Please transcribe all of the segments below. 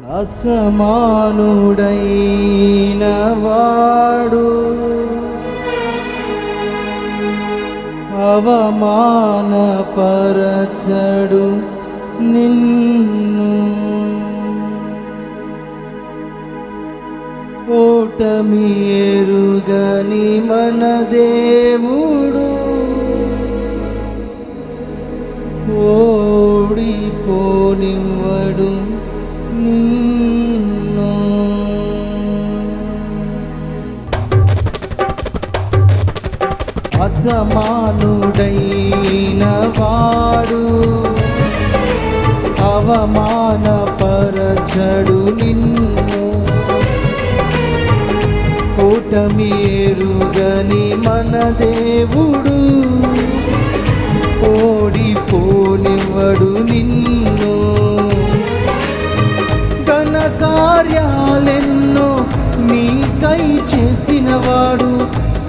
అసమానుడైన వాడు అవమానపరచడు నిన్ను. ఓటమి ఎరుగని మన దేవుడు ఓడిపోనివ్వడు నిన్ను. అసమానుడైన వాడు అవమానపరచడు నిన్ను. ఓటమి ఎరుగని మన దేవుడు ఓడిపోనివ్వడు నిన్ను. ఘన కార్యాలెన్నో నీకై చేసినవాడు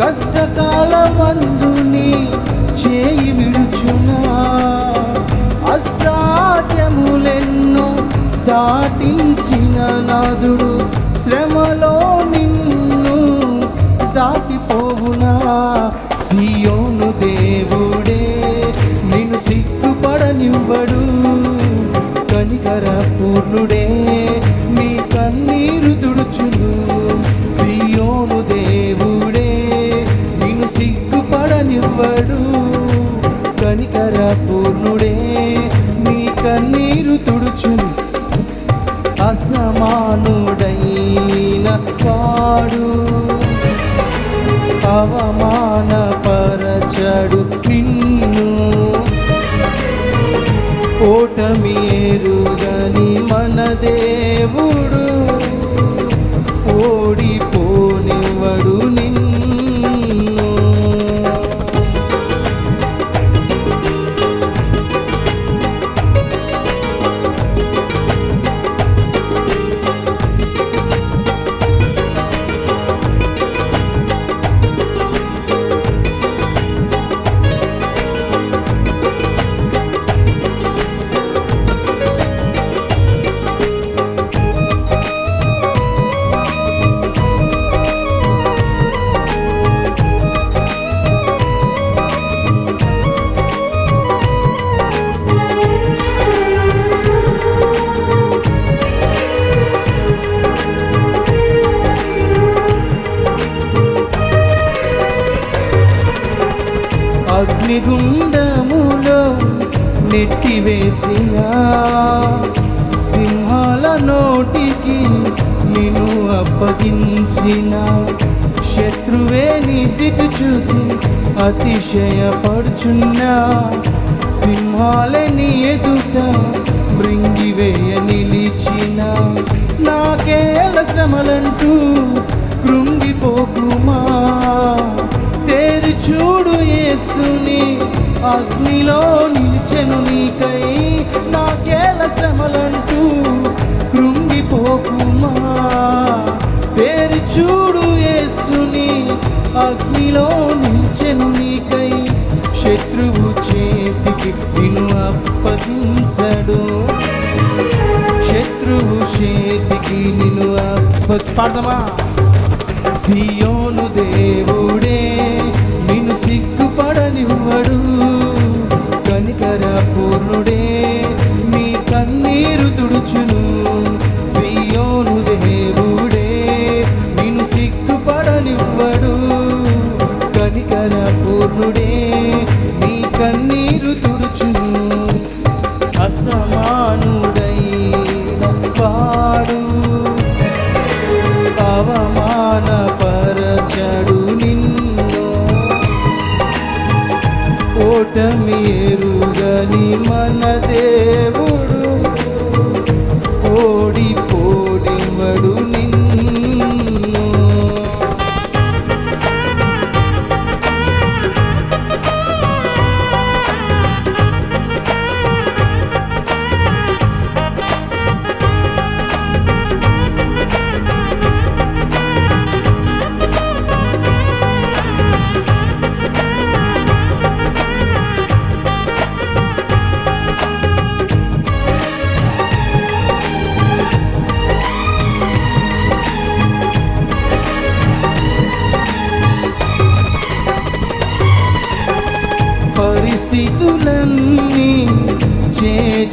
కష్టకాలమందు నీ చేయి విడుచునా. అసాధ్యములెన్నో దాటించిన నాదుడు శ్రమలో నిన్ను దాటిపోవునా. సియోను దేవుడే నిన్ను సిగ్గుపడనివ్వడు. కనికర పూర్ణుడే నీ కన్నీరు తుడుచును. సియోను దేవుడే నిన్ను సిగ్గుపడనివ్వడు. కనికర పూర్ణుడే నీ కన్నీరు తుడుచును. అసమానుడైన వాడు అవమానపరచడు నిన్ను. ఓటమి ఎరుగని మన దేవుడు ఓడిపోనివ్వడు నిన్ను. అగ్నిగుండములో నెట్టివేసిన సింహాల నోటికి నిన్ను అప్పగించిన శత్రువే నీ స్థితి చూసి అతిశయపడుచున్నా. సింహాలే నీ ఎదుట మృంగివేయ నిలిచిన. నాకేల శ్రమలంటూ కృంగిపోకుమా. తేరి చూడు యేసుని అగ్నిలో నిలిచెను నీకై. నాకేల శ్రమలంటూ కృంగిపోకుమా. తేరి చూడు యేసుని అగ్నిలో నిలిచెను నీకై. శత్రువు చేతికి నిన్ను అప్పగించడు. శత్రువు చేతికి నిన్ను పాడదామా. సియోను దేవుడే నిన్ను సిగ్గుపడనివ్వడు. కనికర పూర్ణుడే నీ కన్నీరు తుడుచును. సియోను దేవుడే నిన్ను సిగ్గుపడనివ్వడు. కనికర పూర్ణుడే నీ కన్నీరు తుడుచును. అసమానుడైన వాడు అవమానపరచడు నిన్ను. ఓటమి ఎరుగని మన దేవుడు ఓడిపోనివ్వడు నిన్ను.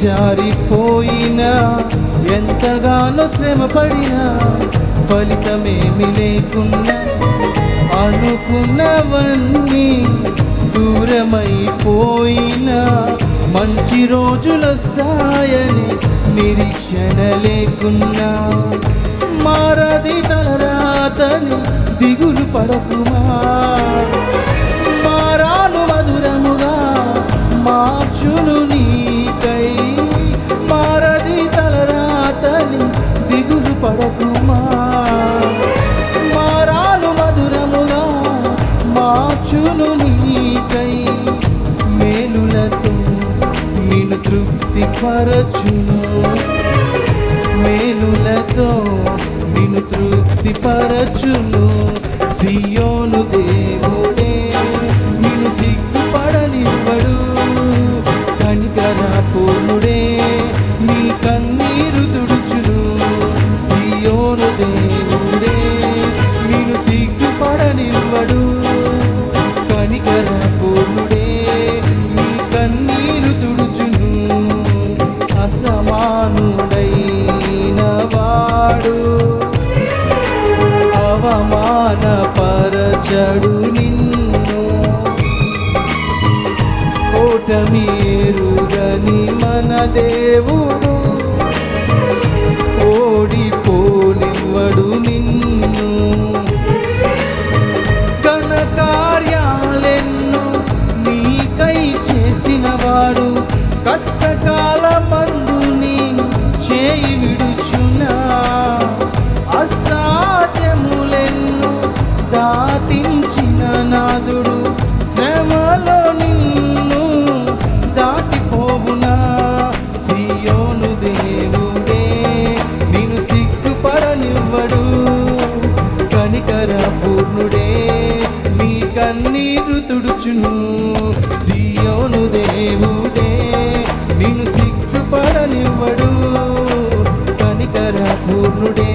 జారిపోయినా ఎంతగానో శ్రమపడినా ఫలితమేమి లేకున్నా అనుకున్నవన్నీ దూరమైపోయినా మంచి రోజులొస్తాయని నిరీక్షణ లేకున్నా మారది తలరాతని దిగులు పడకుమా. మారాను మధురముగా మార్చును నీకై, మారది తలరాతని దిగులు పడకుమా. మారాను మధురముగా మార్చును నీకై, మేలులతో నిన్ను తృప్తిపరచును, మేలులతో నిన్ను తృప్తిపరచును. సియోను దేవుడే నిన్ను సిగ్గుపడనివ్వడు, కనికర పూర్ణుడే నీ కన్నీరు తుడుచును. సియోను దేవుడే నిన్ను సిగ్గుపడనివ్వడు, కనికర పూర్ణుడే నీ కన్నీరు తుడుచును. అసమానుడైన వాడు అవమానపరచడు నిన్ను, ఓటమి ఎరుగని మన దేవుడు ఓడిపోనివ్వడు నిన్ను. ఘన కార్యాలెన్నో నీకై చేసినవాడు కష్టకాలమందు నీ చేయి విడుచునా. అసాధ్యములెన్నో దాటించిన నాదుడు శ్రమలో నిన్ను దాటిపోవునా. సియోను దేవుడే నిన్ను సిగ్గుపడనివ్వడు, కనికర పూర్ణుడే నీ కన్నీరు తుడుచును. సియోను దేవుడే నిన్ను సిగ్గుపడనివ్వడు, కనికర పూర్ణుడే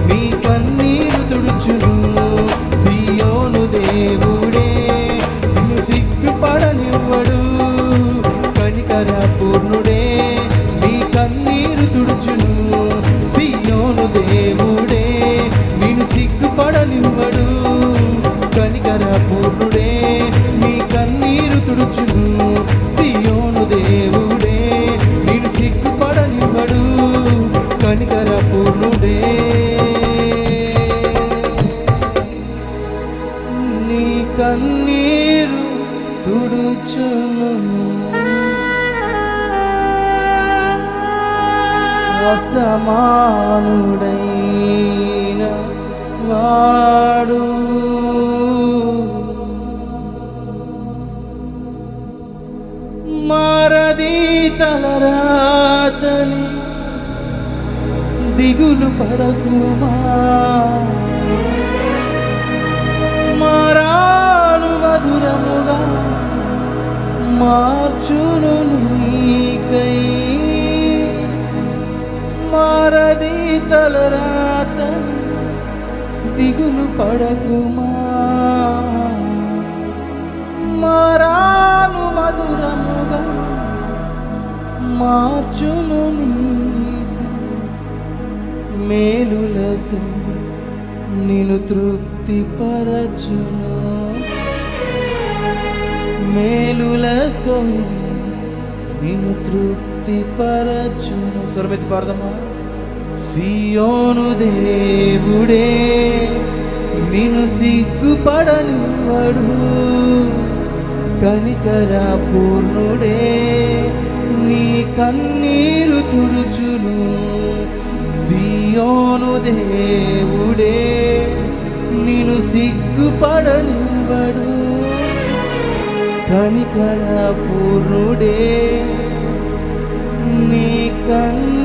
నీ కన్నీరు తుడుచును. సియోను దేవుడే నిన్ను సిగ్గుపడనివ్వడు, కనికర పూర్ణుడే నీ కన్నీరు తుడుచును. సియోను దేవుడే నిన్ను సిగ్గుపడనివ్వడు, కనికర పూర్ణుడే నీ కన్నీరు తుడుచును. సియోను దేవుడే నిన్ను సిగ్గుపడనివ్వడు, కనికర పూర్ణుడే నీ కన్నీరు తుడుచును. అసమానుడైన వాడు మారది తలరాతని దిగులు పడకుమా. మారాను మధురముగా మార్చును నీకై, మారది తలరాతని దిగులు పడకుమా. మారాను మధురముగా మార్చును నీకై, మేలులతో నిన్ను తృప్తిపరచును, మేలులతో నిన్ను తృప్తిపరచును. స్వరమెత్తి పాడదామా. సియోను దేవుడే నిన్ను సిగ్గుపడనివ్వడు, కనికర పూర్ణుడే నీ కన్నీరు తుడుచును. సియోను దేవుడే నిన్ను సిగ్గుపడనివ్వడు, కనికర పూర్ణుడే నీ కన్నీరు